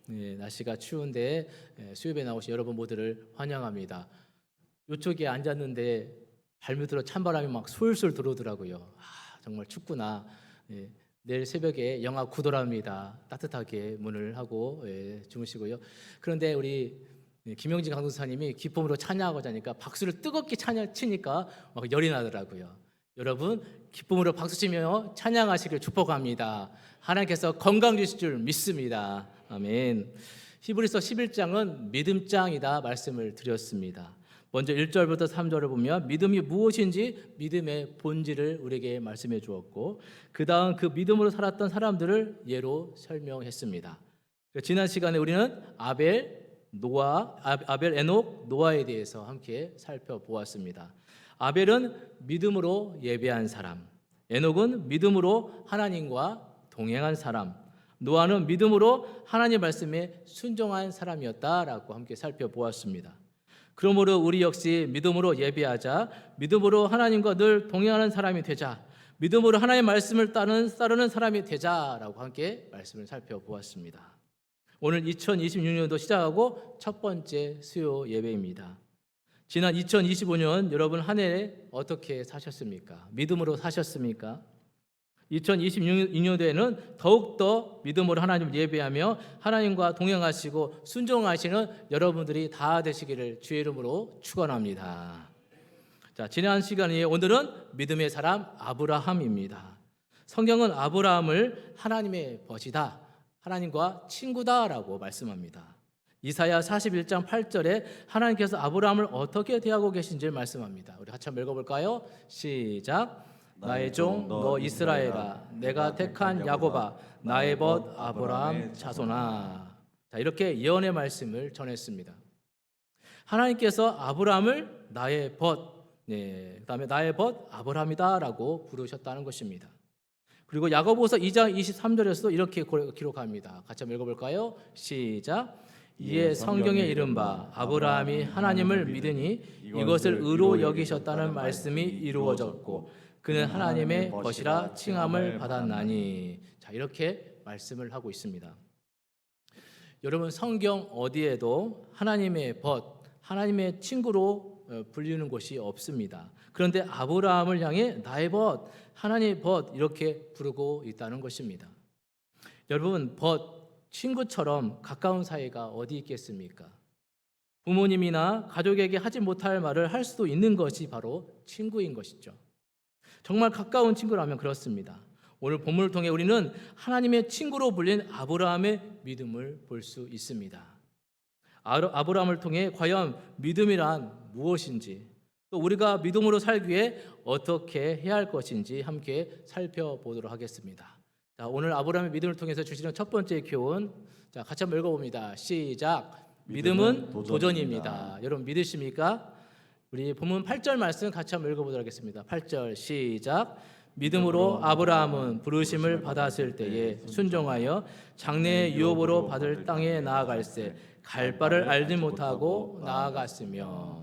날씨가 추운데 수협에 나오신 여러분 모두를 환영합니다. 이쪽에 앉았는데 발밑으로 찬바람이 막 술술 들어오더라고요. 정말 춥구나. 내일 새벽에 영하 9도랍니다. 따뜻하게 문을 하고 주무시고요. 그런데 우리 김영진 강도사님이 기쁨으로 찬양하고자 하니까 박수를 뜨겁게 치니까 막 열이 나더라고요. 여러분 기쁨으로 박수치며 찬양하시길 축복합니다. 하나님께서 건강 주실 줄 믿습니다. 아멘. 히브리서 11장은 믿음장이다 말씀을 드렸습니다. 먼저 1절부터 3절을 보면 믿음이 무엇인지 믿음의 본질을 우리에게 말씀해 주었고, 그 다음 그 믿음으로 살았던 사람들을 예로 설명했습니다. 지난 시간에 우리는 아벨, 에녹, 노아에 대해서 함께 살펴보았습니다. 아벨은 믿음으로 예배한 사람, 에녹은 믿음으로 하나님과 동행한 사람, 노아는 믿음으로 하나님 말씀에 순종한 사람이었다라고 함께 살펴보았습니다. 그러므로 우리 역시 믿음으로 예배하자, 믿음으로 하나님과 늘 동행하는 사람이 되자, 믿음으로 하나님의 말씀을 따르는 사람이 되자라고 함께 말씀을 살펴보았습니다. 오늘 2026년도 시작하고 첫 번째 수요 예배입니다. 지난 2025년 여러분 한 해 어떻게 사셨습니까? 믿음으로 사셨습니까? 2026년도에는 더욱더 믿음으로 하나님을 예배하며 하나님과 동행하시고 순종하시는 여러분들이 다 되시기를 주의 이름으로 축원합니다. 자, 지난 시간에 오늘은 믿음의 사람 아브라함입니다. 성경은 아브라함을 하나님의 벗이다, 하나님과 친구다라고 말씀합니다. 이사야 41장 8절에 하나님께서 아브라함을 어떻게 대하고 계신지를 말씀합니다. 우리 같이 한번 읽어볼까요? 시작. 나의 종 너 이스라엘아, 내가 택한 야곱아, 나의 벗 아브라함 자손아. 자, 이렇게 예언의 말씀을 전했습니다. 하나님께서 아브라함을 나의 벗, 그다음에 나의 벗 아브라함이다라고 부르셨다는 것입니다. 그리고 야고보서 2장 23절에서도 이렇게 기록합니다. 같이 한번 읽어볼까요? 시작. 이에 성경에 이른바 아브라함이 하나님을 믿으니 이것을 의로 여기셨다는 말씀이 이루어졌고 그는 하나님의 벗이라 칭함을 받았나니. 자, 이렇게 말씀을 하고 있습니다. 여러분 성경 어디에도 하나님의 벗, 하나님의 친구로 불리는 곳이 없습니다. 그런데 아브라함을 향해 나의 벗, 하나님의 벗 이렇게 부르고 있다는 것입니다. 여러분 벗, 친구처럼 가까운 사이가 어디 있겠습니까? 부모님이나 가족에게 하지 못할 말을 할 수도 있는 것이 바로 친구인 것이죠. 정말 가까운 친구라면 그렇습니다. 오늘 본문을 통해 우리는 하나님의 친구로 불린 아브라함의 믿음을 볼 수 있습니다. 아브라함을 통해 과연 믿음이란 무엇인지, 또 우리가 믿음으로 살기 위해 어떻게 해야 할 것인지 함께 살펴보도록 하겠습니다. 자, 오늘 아브라함의 믿음을 통해서 주시는 첫 번째 교훈, 자, 같이 한번 읽어봅니다. 시작. 믿음은 도전입니다. 여러분 믿으십니까? 우리 본문 8절 말씀 같이 한번 읽어보도록 하겠습니다. 8절 시작. 믿음으로 아브라함은 부르심을 받았을 때에 순종하여 장래의 유업으로 받을 땅에 나아갈새 갈 바를 알지 못하고 나아갔으며.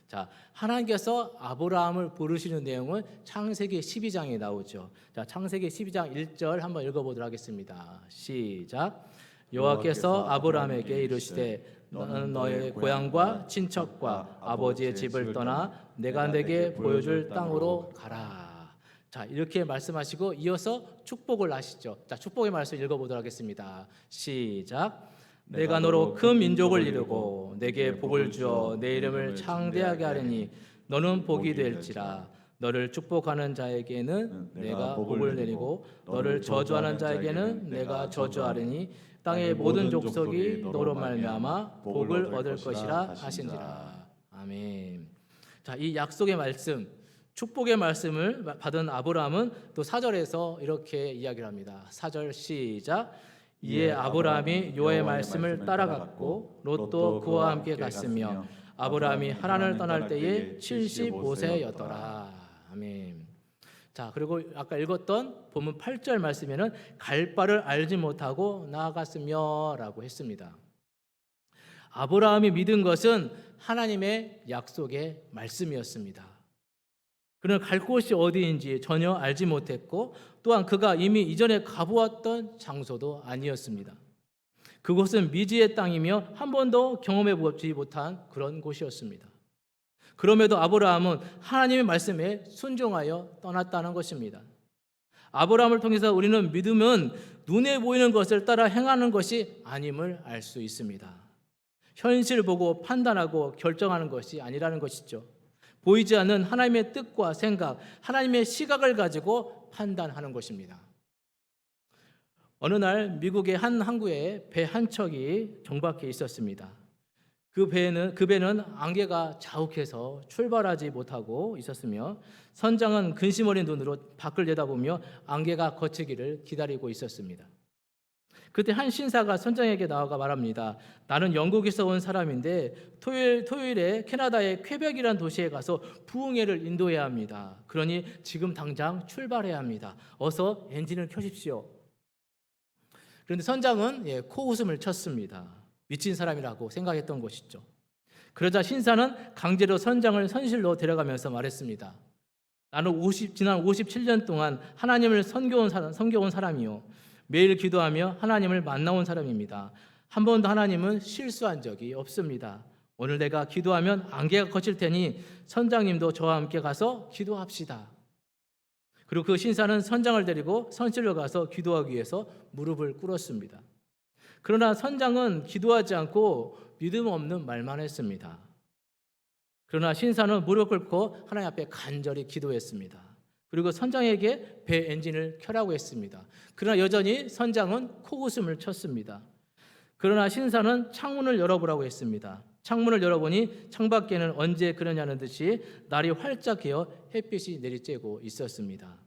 자, 하나님께서 아브라함을 부르시는 내용은 창세기 12장에 나오죠. 자, 창세기 12장 1절 한번 읽어보도록 하겠습니다. 시작. 여호와께서 아브라함에게 이르시되 너는 너의 고향과 친척과 아버지의 집을 떠나 내가 내게 보여줄 땅으로 가라. 자, 이렇게 말씀하시고 이어서 축복을 하시죠. 자, 축복의 말씀 읽어보도록 하겠습니다. 시작. 내가 너로 큰 민족을 이루고 내게 복을 주어 내 이름을 창대하게 하리니 너는 복이 될지라. 너를 축복하는 자에게는 내가 복을 내리고 너를 저주하는 자에게는 내가 저주하리니 땅의 모든 족속이 너로 말미암아 복을 얻을 것이라 하신지라. 아멘. 자, 이 약속의 말씀, 축복의 말씀을 받은 아브라함은 또 4절에서 이렇게 이야기를 합니다. 4절 시작. 이에 아브라함이 여호와의 말씀을 따라갔고 롯도 그와 함께 갔으며 아브라함이 하란을 떠날 때에 75세였더라. 아멘. 자, 그리고 아까 읽었던 본문 8절 말씀에는 갈 바를 알지 못하고 나아갔으며 라고 했습니다. 아브라함이 믿은 것은 하나님의 약속의 말씀이었습니다. 그는 갈 곳이 어디인지 전혀 알지 못했고 또한 그가 이미 이전에 가보았던 장소도 아니었습니다. 그곳은 미지의 땅이며 한 번도 경험해 보지 못한 그런 곳이었습니다. 그럼에도 아브라함은 하나님의 말씀에 순종하여 떠났다는 것입니다. 아브라함을 통해서 우리는 믿음은 눈에 보이는 것을 따라 행하는 것이 아님을 알 수 있습니다. 현실을 보고 판단하고 결정하는 것이 아니라는 것이죠. 보이지 않는 하나님의 뜻과 생각, 하나님의 시각을 가지고 판단하는 것입니다. 어느 날 미국의 한 항구에 배 한 척이 정박해 있었습니다. 그 배는 안개가 자욱해서 출발하지 못하고 있었으며 선장은 근심 어린 눈으로 밖을 내다보며 안개가 걷히기를 기다리고 있었습니다. 그때 한 신사가 선장에게 나와가 말합니다. 나는 영국에서 온 사람인데 토요일에 캐나다의 퀘벡이라는 도시에 가서 부흥회를 인도해야 합니다. 그러니 지금 당장 출발해야 합니다. 어서 엔진을 켜십시오. 그런데 선장은 코웃음을 쳤습니다. 미친 사람이라고 생각했던 것이죠. 그러자 신사는 강제로 선장을 선실로 데려가면서 말했습니다. 나는 지난 57년 동안 하나님을 섬겨온 사람이요. 매일 기도하며 하나님을 만나온 사람입니다. 한 번도 하나님은 실수한 적이 없습니다. 오늘 내가 기도하면 안개가 걷힐 테니 선장님도 저와 함께 가서 기도합시다. 그리고 그 신사는 선장을 데리고 선실로 가서 기도하기 위해서 무릎을 꿇었습니다. 그러나 선장은 기도하지 않고 믿음 없는 말만 했습니다. 그러나 신사는 무릎 꿇고 하나님 앞에 간절히 기도했습니다. 그리고 선장에게 배 엔진을 켜라고 했습니다. 그러나 여전히 선장은 코웃음을 쳤습니다. 그러나 신사는 창문을 열어보라고 했습니다. 창문을 열어보니 창밖에는 언제 그러냐는 듯이 날이 활짝 개어 햇빛이 내리쬐고 있었습니다.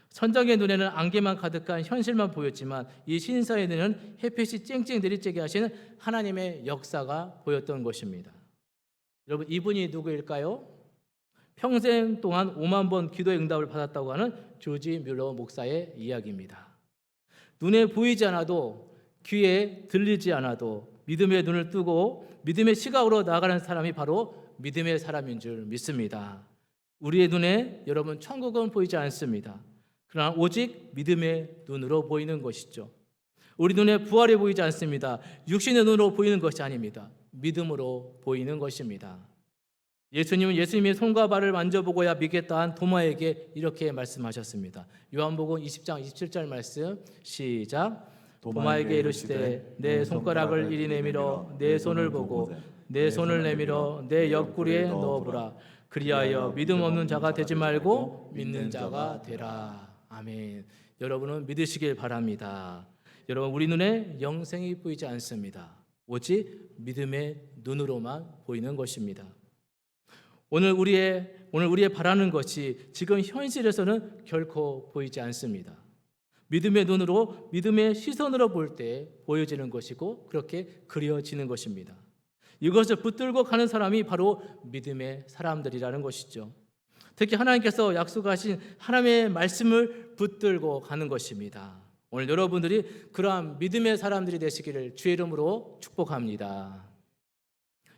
선장의 눈에는 안개만 가득한 현실만 보였지만 이 신사의 눈에는 햇빛이 쨍쨍 내리쬐게 하시는 하나님의 역사가 보였던 것입니다. 여러분, 이분이 누구일까요? 평생 동안 5만 번 기도의 응답을 받았다고 하는 조지 뮬러 목사의 이야기입니다. 눈에 보이지 않아도 귀에 들리지 않아도 믿음의 눈을 뜨고 믿음의 시각으로 나아가는 사람이 바로 믿음의 사람인 줄 믿습니다. 우리의 눈에 여러분 천국은 보이지 않습니다. 그러나 오직 믿음의 눈으로 보이는 것이죠. 우리 눈에 부활이 보이지 않습니다. 육신의 눈으로 보이는 것이 아닙니다. 믿음으로 보이는 것입니다. 예수님은 예수님의 손과 발을 만져보고야 믿겠다 한 도마에게 이렇게 말씀하셨습니다. 요한복음 20장 27절 말씀 시작. 도마에게 이르시되 내 손가락을 이리 내밀어 내 손을 보고 내 손을 내밀어 내 옆구리에 넣어보라. 그리하여 믿음 없는 자가 되지 말고 믿는 자가 되라. 아멘. 여러분은 믿으시길 바랍니다. 여러분, 우리 눈에 영생이 보이지 않습니다. 오직 믿음의 눈으로만 보이는 것입니다. 오늘 우리의 바라는 것이 지금 현실에서는 결코 보이지 않습니다. 믿음의 눈으로, 믿음의 시선으로 볼 때 보여지는 것이고 그렇게 그려지는 것입니다. 이것을 붙들고 가는 사람이 바로 믿음의 사람들이라는 것이죠. 특히 하나님께서 약속하신 하나님의 말씀을 붙들고 가는 것입니다. 오늘 여러분들이 그러한 믿음의 사람들이 되시기를 주의 이름으로 축복합니다.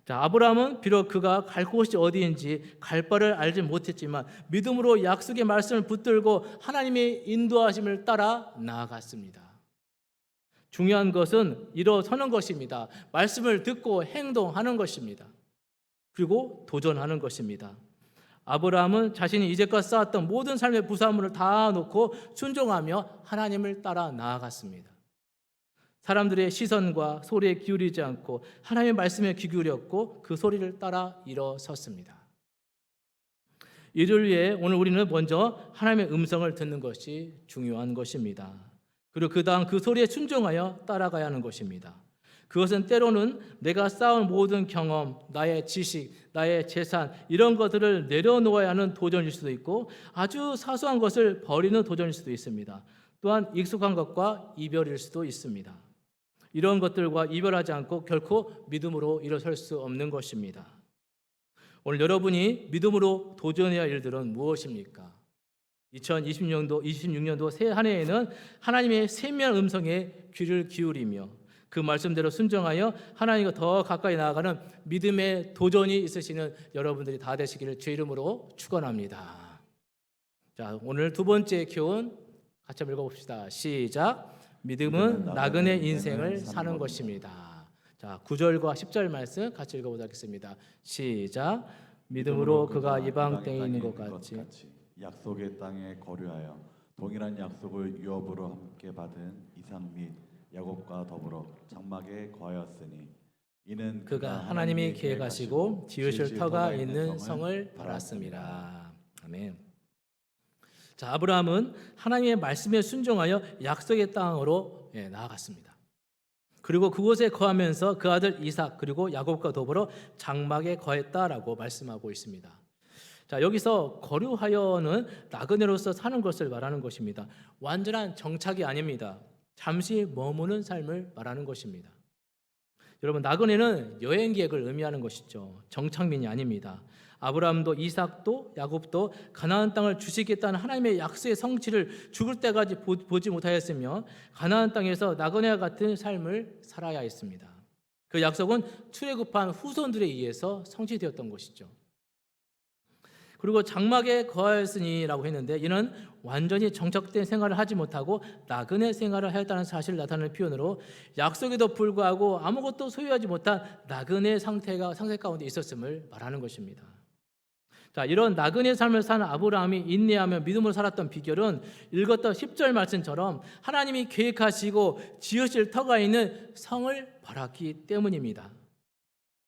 자, 아브라함은 비록 그가 갈 곳이 어디인지 갈 바를 알지 못했지만 믿음으로 약속의 말씀을 붙들고 하나님의 인도하심을 따라 나아갔습니다. 중요한 것은 일어서는 것입니다. 말씀을 듣고 행동하는 것입니다. 그리고 도전하는 것입니다. 아브라함은 자신이 이제껏 쌓았던 모든 삶의 부산물을 다 놓고 순종하며 하나님을 따라 나아갔습니다. 사람들의 시선과 소리에 기울이지 않고 하나님의 말씀에 귀 기울였고 그 소리를 따라 일어섰습니다. 이를 위해 오늘 우리는 먼저 하나님의 음성을 듣는 것이 중요한 것입니다. 그리고 그 다음 그 소리에 순종하여 따라가야 하는 것입니다. 그것은 때로는 내가 쌓은 모든 경험, 나의 지식, 나의 재산 이런 것들을 내려놓아야 하는 도전일 수도 있고 아주 사소한 것을 버리는 도전일 수도 있습니다. 또한 익숙한 것과 이별일 수도 있습니다. 이런 것들과 이별하지 않고 결코 믿음으로 일어설 수 없는 것입니다. 오늘 여러분이 믿음으로 도전해야 할 일들은 무엇입니까? 2026년도 새 한 해에는 하나님의 세미한 음성에 귀를 기울이며 그 말씀대로 순종하여 하나님과 더 가까이 나아가는 믿음의 도전이 있으시는 여러분들이 다 되시기를 주의 이름으로 축원합니다. 자, 오늘 두 번째 교훈 같이 한번 읽어봅시다. 시작. 믿음은 나그네 인생을 사는 것입니다. 자, 9절과 10절 말씀 같이 읽어보도록 하겠습니다. 시작. 믿음으로 그가 이방 땅에 있는 것 같이 약속의 땅에 거류하여 동일한 약속을 유업으로 함께 받은 이삭 및 야곱과 더불어 장막에 거하였으니 이는 그가 하나님이 계획하시고 지으실 터가 있는 성을 바랐습니다. 아멘. 자, 아브라함은 하나님의 말씀에 순종하여 약속의 땅으로 나아갔습니다. 그리고 그곳에 거하면서 그 아들 이삭 그리고 야곱과 더불어 장막에 거했다라고 말씀하고 있습니다. 자, 여기서 거류하여는 나그네로서 사는 것을 말하는 것입니다. 완전한 정착이 아닙니다. 잠시 머무는 삶을 말하는 것입니다. 여러분, 나그네는 여행 계획을 의미하는 것이죠. 정착민이 아닙니다. 아브라함도 이삭도 야곱도 가나안 땅을 주시겠다는 하나님의 약속의 성취를 죽을 때까지 보지 못하였으며 가나안 땅에서 나그네와 같은 삶을 살아야 했습니다. 그 약속은 출애굽한 후손들에 의해서 성취되었던 것이죠. 그리고 장막에 거하였으니라고 했는데 이는 완전히 정착된 생활을 하지 못하고 나그네 생활을 하였다는 사실을 나타내는 표현으로 약속에도 불구하고 아무것도 소유하지 못한 나그네 상태 가운데 있었음을 말하는 것입니다. 자, 이런 나그네 삶을 사는 아브라함이 인내하며 믿음으로 살았던 비결은 읽었던 10절 말씀처럼 하나님이 계획하시고 지으실 터가 있는 성을 바랐기 때문입니다.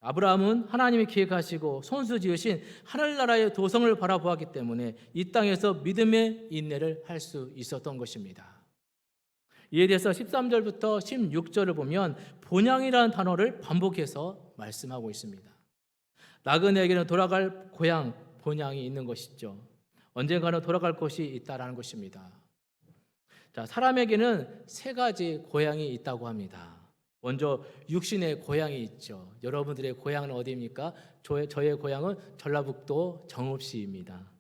아브라함은 하나님이 계획하시고 손수 지으신 하늘나라의 도성을 바라보았기 때문에 이 땅에서 믿음의 인내를 할 수 있었던 것입니다. 이에 대해서 13절부터 16절을 보면 본향이라는 단어를 반복해서 말씀하고 있습니다. 나그네에게는 돌아갈 고향, 본향이 있는 것이죠. 언젠가는 돌아갈 곳이 있다라는 것입니다. 자, 사람에게는 세 가지 고향이 있다고 합니다. 먼저 육신의 고향이 있죠. 여러분들의 고향은 어디입니까? 저의 고향은 전라북도 정읍시입니다.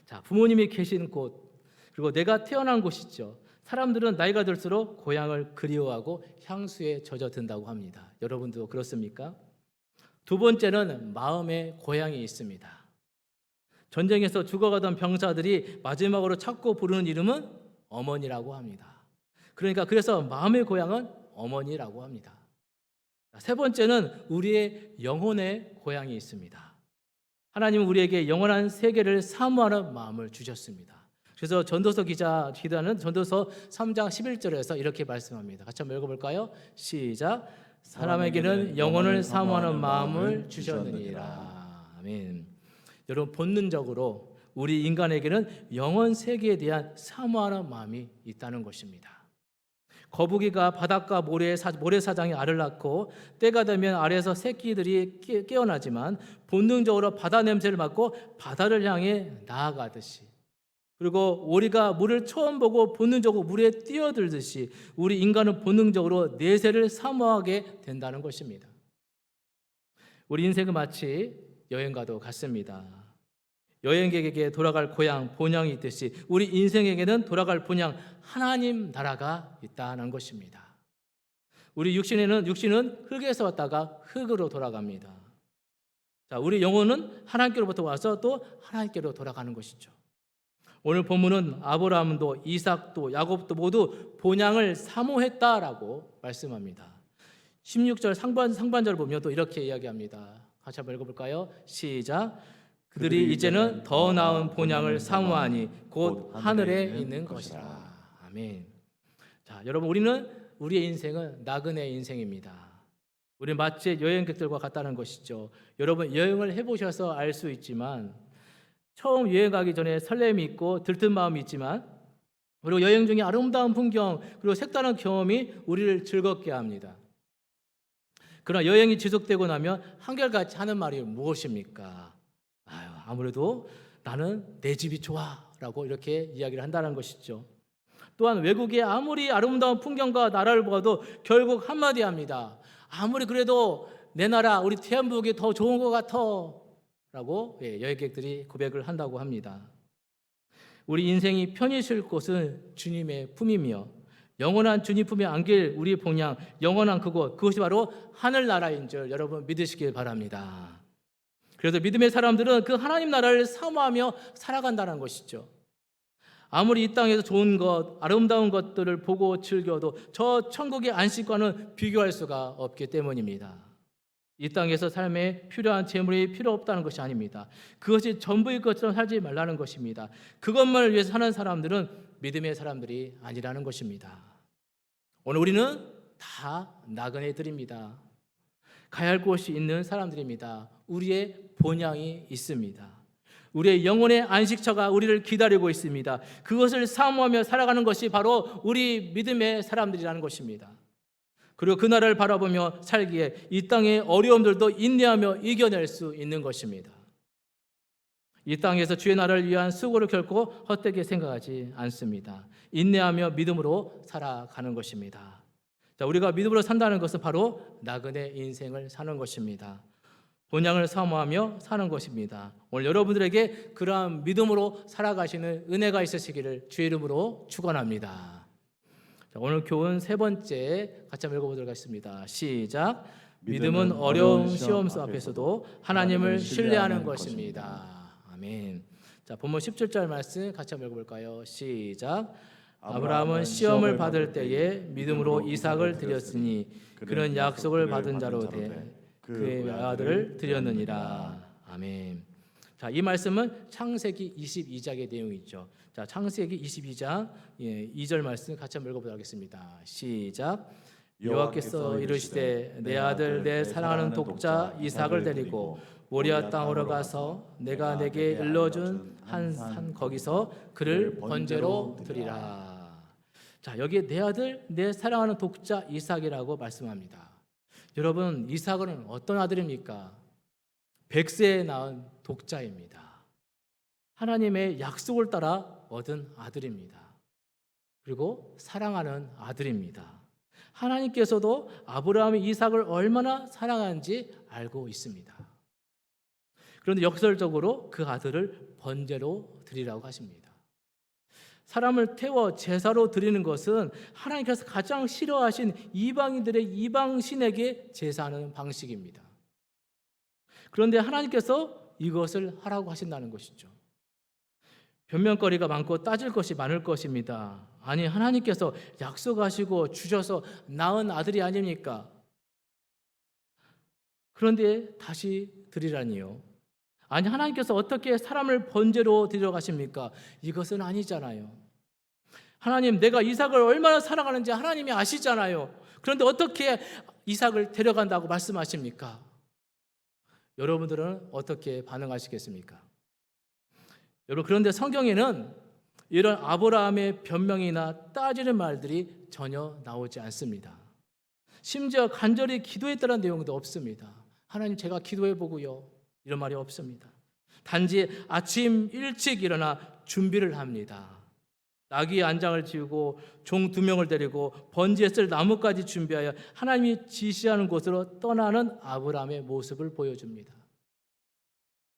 자, 부모님이 계시는 곳, 그리고 내가 태어난 곳이죠. 사람들은 나이가 들수록 고향을 그리워하고 향수에 젖어든다고 합니다. 여러분도 그렇습니까? 두 번째는 마음의 고향이 있습니다. 전쟁에서 죽어가던 병사들이 마지막으로 찾고 부르는 이름은 어머니라고 합니다. 그래서 마음의 고향은 어머니라고 합니다. 세 번째는 우리의 영혼의 고향이 있습니다. 하나님은 우리에게 영원한 세계를 사모하는 마음을 주셨습니다. 그래서 전도서 기자는 전도서 3장 11절에서 이렇게 말씀합니다. 같이 한번 읽어볼까요? 시작. 사람에게는 영혼을 사모하는 마음을 주셨느니라. 아멘. 여러분, 본능적으로 우리 인간에게는 영원 세계에 대한 사모하는 마음이 있다는 것입니다. 거북이가 바닷가 모래사장에 알을 낳고 때가 되면 알에서 새끼들이 깨어나지만 본능적으로 바다 냄새를 맡고 바다를 향해 나아가듯이, 그리고 오리가 물을 처음 보고 본능적으로 물에 뛰어들듯이 우리 인간은 본능적으로 내세를 사모하게 된다는 것입니다. 우리 인생은 마치 여행과도 같습니다. 여행객에게 돌아갈 고향, 본향이 있듯이 우리 인생에게는 돌아갈 본향, 하나님 나라가 있다는 것입니다. 우리 육신은 흙에서 왔다가 흙으로 돌아갑니다. 자, 우리 영혼은 하나님께로부터 와서 또 하나님께로 돌아가는 것이죠. 오늘 본문은 아브라함도 이삭도 야곱도 모두 본향을 사모했다라고 말씀합니다. 16절 상반절을 보면 또 이렇게 이야기합니다. 같이 한번 읽어볼까요? 시작. 그들이 이제는 더 나은 본향을 사모하니 곧 하늘에 있는 것이라. 아멘. 자, 여러분, 우리의 인생은 나그네 인생입니다. 우리 마치 여행객들과 같다는 것이죠. 여러분, 여행을 해보셔서 알 수 있지만 처음 여행 가기 전에 설렘이 있고 들뜬 마음이 있지만, 그리고 여행 중에 아름다운 풍경 그리고 색다른 경험이 우리를 즐겁게 합니다. 그러나 여행이 지속되고 나면 한결같이 하는 말이 무엇입니까? 아무래도 나는 내 집이 좋아라고 이렇게 이야기를 한다는 것이죠. 또한 외국의 아무리 아름다운 풍경과 나라를 보아도 결국 한마디 합니다. 아무리 그래도 내 나라 우리 대한민국이 더 좋은 것 같아 라고 여행객들이 고백을 한다고 합니다. 우리 인생이 편히 쉴 곳은 주님의 품이며 영원한 주님 품에 안길 우리 본향, 영원한 그것이 바로 하늘나라인 줄 여러분 믿으시길 바랍니다. 그래서 믿음의 사람들은 그 하나님 나라를 사모하며 살아간다는 것이죠. 아무리 이 땅에서 좋은 것, 아름다운 것들을 보고 즐겨도 저 천국의 안식과는 비교할 수가 없기 때문입니다. 이 땅에서 삶에 필요한 재물이 필요 없다는 것이 아닙니다. 그것이 전부일 것처럼 살지 말라는 것입니다. 그것만을 위해서 사는 사람들은 믿음의 사람들이 아니라는 것입니다. 오늘 우리는 다 나그네들입니다. 가야 할 곳이 있는 사람들입니다. 우리의 본향이 있습니다. 우리의 영혼의 안식처가 우리를 기다리고 있습니다. 그것을 사모하며 살아가는 것이 바로 우리 믿음의 사람들이라는 것입니다. 그리고 그 나라를 바라보며 살기에 이 땅의 어려움들도 인내하며 이겨낼 수 있는 것입니다. 이 땅에서 주의 나라를 위한 수고를 결코 헛되게 생각하지 않습니다. 인내하며 믿음으로 살아가는 것입니다. 자, 우리가 믿음으로 산다는 것은 바로 나그네 인생을 사는 것입니다. 본향을 사모하며 사는 것입니다. 오늘 여러분들에게 그러한 믿음으로 살아가시는 은혜가 있으시기를 주의 이름으로 축원합니다. 자, 오늘 교훈 세 번째 같이 한번 읽어보도록 하겠습니다. 시작. 믿음은 어려운 시험 앞에서도 하나님을 신뢰하는 것입니다. 아멘. 자, 본문 17절 말씀 같이 한번 읽어볼까요? 시작. 아브라함은 시험을 받을 때에 믿음으로 이삭을 드렸으니 그는 약속을 받은 자로 돼 그의 아들을 드렸느니라. 아멘. 자, 이 말씀은 창세기 22장의 내용이죠. 자, 창세기 22장 2절 말씀 같이 한번 읽어보도록 하겠습니다. 시작. 여호와께서 이르시되 내 아들 내 사랑하는 독자 이삭을 데리고 모리아 땅으로 가서 내가 내게 일러준 한 산 거기서 그를 번제로 드리라. 자, 여기에 내 아들 내 사랑하는 독자 이삭이라고 말씀합니다. 여러분, 이삭은 어떤 아들입니까? 100세에 낳은 독자입니다. 하나님의 약속을 따라 얻은 아들입니다. 그리고 사랑하는 아들입니다. 하나님께서도 아브라함이 이삭을 얼마나 사랑하는지 알고 있습니다. 그런데 역설적으로 그 아들을 번제로 드리라고 하십니다. 사람을 태워 제사로 드리는 것은 하나님께서 가장 싫어하신 이방인들의 이방신에게 제사하는 방식입니다. 그런데 하나님께서 이것을 하라고 하신다는 것이죠. 변명거리가 많고 따질 것이 많을 것입니다. 아니, 하나님께서 약속하시고 주셔서 낳은 아들이 아닙니까? 그런데 다시 드리라니요. 아니, 하나님께서 어떻게 사람을 번제로 드리러 가십니까? 이것은 아니잖아요. 하나님, 내가 이삭을 얼마나 사랑하는지 하나님이 아시잖아요. 그런데 어떻게 이삭을 데려간다고 말씀하십니까? 여러분들은 어떻게 반응하시겠습니까? 여러분, 그런데 성경에는 이런 아브라함의 변명이나 따지는 말들이 전혀 나오지 않습니다. 심지어 간절히 기도했다는 내용도 없습니다. 하나님, 제가 기도해 보고요, 이런 말이 없습니다. 단지 아침 일찍 일어나 준비를 합니다. 나귀 안장을 지우고 종 2명을 데리고 번제에 쓸 나무까지 준비하여 하나님이 지시하는 곳으로 떠나는 아브라함의 모습을 보여줍니다.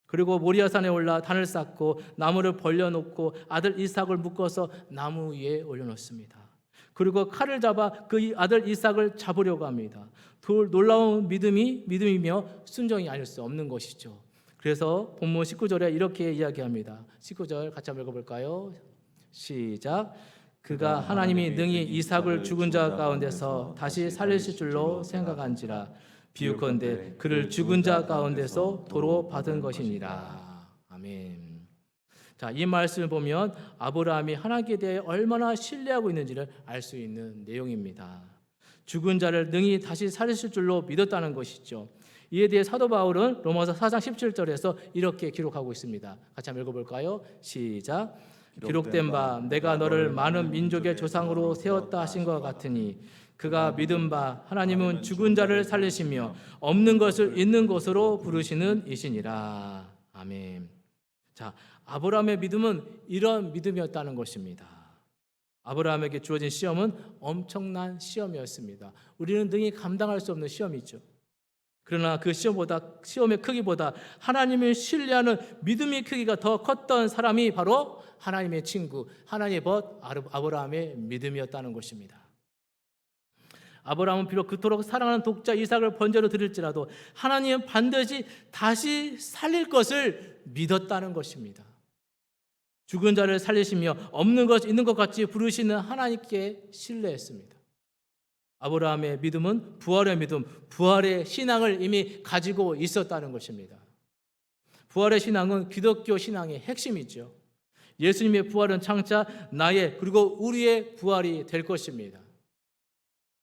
그리고 모리아산에 올라 단을 쌓고 나무를 벌려놓고 아들 이삭을 묶어서 나무 위에 올려놓습니다. 그리고 칼을 잡아 그 아들 이삭을 잡으려고 합니다. 놀라운 믿음이며 순종이 아닐 수 없는 것이죠. 그래서 본문 19절에 이렇게 이야기합니다. 19절 같이 한번 읽어볼까요? 시작. 그가 하나님이 능히 이삭을 죽은 자 가운데서 다시 살리실 줄로 생각한지라 비유컨대 그를 죽은 자 가운데서 도로 받은 것이니라. 아멘. 자, 이 말씀을 보면 아브라함이 하나님께 대해 얼마나 신뢰하고 있는지를 알 수 있는 내용입니다. 죽은 자를 능히 다시 살리실 줄로 믿었다는 것이죠. 이에 대해 사도 바울은 로마서 4장 17절에서 이렇게 기록하고 있습니다. 같이 한번 읽어볼까요? 시작. 기록된 바 내가 너를 많은 민족의 조상으로 세웠다 하신 것 같으니 그가 믿은 바 하나님은 죽은 자를 살리시며 없는 것을 있는 것으로 부르시는 이시니라. 아멘. 자, 아브라함의 믿음은 이런 믿음이었다는 것입니다. 아브라함에게 주어진 시험은 엄청난 시험이었습니다. 우리는 능히 감당할 수 없는 시험이죠. 그러나 그 시험의 크기보다 하나님을 신뢰하는 믿음의 크기가 더 컸던 사람이 바로 하나님의 친구, 하나님의 벗 아브라함의 믿음이었다는 것입니다. 아브라함은 비록 그토록 사랑하는 독자 이삭을 번제로 드릴지라도 하나님은 반드시 다시 살릴 것을 믿었다는 것입니다. 죽은 자를 살리시며 없는 것 있는 것 같이 부르시는 하나님께 신뢰했습니다. 아브라함의 믿음은 부활의 믿음, 부활의 신앙을 이미 가지고 있었다는 것입니다. 부활의 신앙은 기독교 신앙의 핵심이죠. 예수님의 부활은 장차 나의 그리고 우리의 부활이 될 것입니다.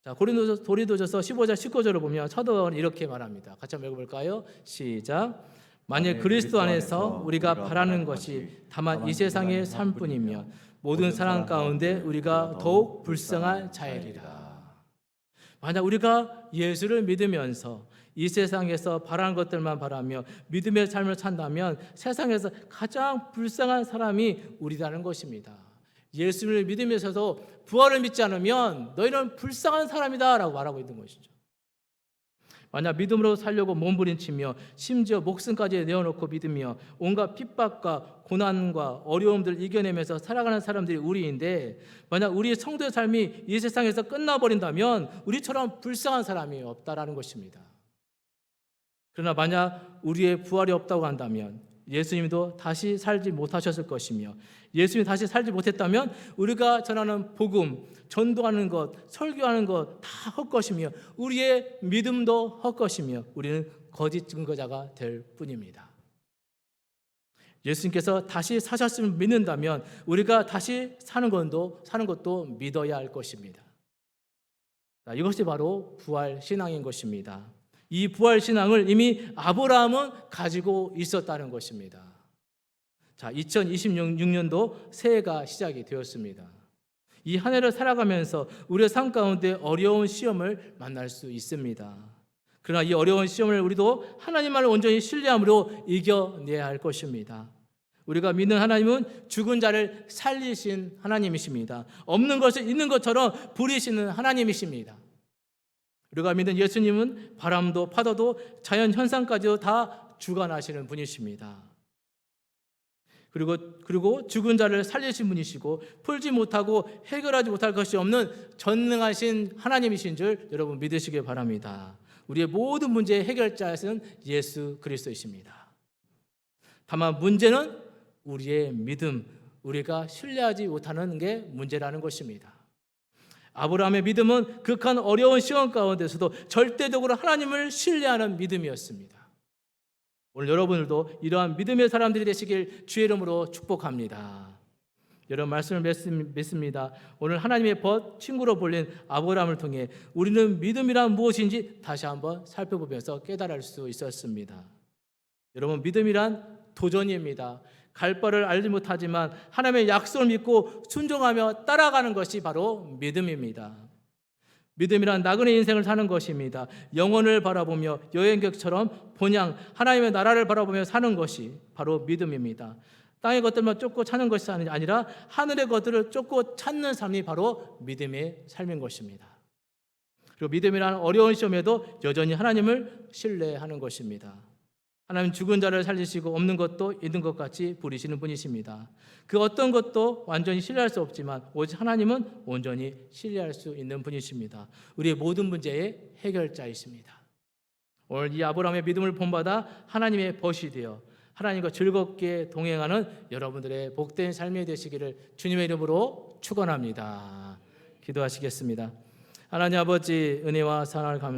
자, 고린도전서 15장 19절을 보면 사도 바울은 이렇게 말합니다. 같이 한번 읽어볼까요? 시작. 만일 그리스도 안에서 우리가 바라는 것이 다만 이 세상의 삶뿐이면 모든 사람 가운데 우리가 더욱 불쌍할 자이리라. 만약 우리가 예수를 믿으면서 이 세상에서 바라는 것들만 바라며 믿음의 삶을 산다면 세상에서 가장 불쌍한 사람이 우리라는 것입니다. 예수를 믿으면서도 부활을 믿지 않으면 너희는 불쌍한 사람이다 라고 말하고 있는 것이죠. 만약 믿음으로 살려고 몸부림치며 심지어 목숨까지 내어놓고 믿으며 온갖 핍박과 고난과 어려움들을 이겨내면서 살아가는 사람들이 우리인데, 만약 우리의 성도의 삶이 이 세상에서 끝나버린다면 우리처럼 불쌍한 사람이 없다라는 것입니다. 그러나 만약 우리의 부활이 없다고 한다면 예수님도 다시 살지 못하셨을 것이며, 예수님이 다시 살지 못했다면 우리가 전하는 복음, 전도하는 것, 설교하는 것 다 헛것이며 우리의 믿음도 헛것이며 우리는 거짓 증거자가 될 뿐입니다. 예수님께서 다시 사셨음을 믿는다면 우리가 다시 사는 것도 믿어야 할 것입니다. 이것이 바로 부활 신앙인 것입니다. 이 부활 신앙을 이미 아브라함은 가지고 있었다는 것입니다. 자, 2026년도 새해가 시작이 되었습니다. 이 한 해를 살아가면서 우리의 삶 가운데 어려운 시험을 만날 수 있습니다. 그러나 이 어려운 시험을 우리도 하나님만을 온전히 신뢰함으로 이겨내야 할 것입니다. 우리가 믿는 하나님은 죽은 자를 살리신 하나님이십니다. 없는 것을 있는 것처럼 부리시는 하나님이십니다. 우리가 믿는 예수님은 바람도 파도도 자연 현상까지도 다 주관하시는 분이십니다. 그리고 죽은 자를 살리신 분이시고 풀지 못하고 해결하지 못할 것이 없는 전능하신 하나님이신 줄 여러분 믿으시길 바랍니다. 우리의 모든 문제의 해결자는 예수 그리스도이십니다. 다만 문제는 우리의 믿음, 우리가 신뢰하지 못하는 게 문제라는 것입니다. 아브라함의 믿음은 극한 어려운 시험 가운데서도 절대적으로 하나님을 신뢰하는 믿음이었습니다. 오늘 여러분들도 이러한 믿음의 사람들이 되시길 주의 이름으로 축복합니다. 여러분 말씀을 맺습니다. 오늘 하나님의 벗 친구로 불린 아브라함을 통해 우리는 믿음이란 무엇인지 다시 한번 살펴보면서 깨달을 수 있었습니다. 여러분 믿음이란 도전입니다. 갈 바를 알지 못하지만 하나님의 약속을 믿고 순종하며 따라가는 것이 바로 믿음입니다. 믿음이란 나그네 인생을 사는 것입니다. 영혼을 바라보며 여행객처럼 본향 하나님의 나라를 바라보며 사는 것이 바로 믿음입니다. 땅의 것들만 쫓고 찾는 것이 아니라 하늘의 것들을 쫓고 찾는 삶이 바로 믿음의 삶인 것입니다. 그리고 믿음이란 어려운 시험에도 여전히 하나님을 신뢰하는 것입니다. 하나님 죽은 자를 살리시고 없는 것도 있는 것 같이 부리시는 분이십니다. 그 어떤 것도 완전히 신뢰할 수 없지만 오직 하나님은 온전히 신뢰할 수 있는 분이십니다. 우리의 모든 문제의 해결자이십니다. 오늘 이 아브라함의 믿음을 본받아 하나님의 벗이 되어 하나님과 즐겁게 동행하는 여러분들의 복된 삶이 되시기를 주님의 이름으로 축원합니다. 기도하시겠습니다. 하나님 아버지 은혜와 사랑을 감사합니다.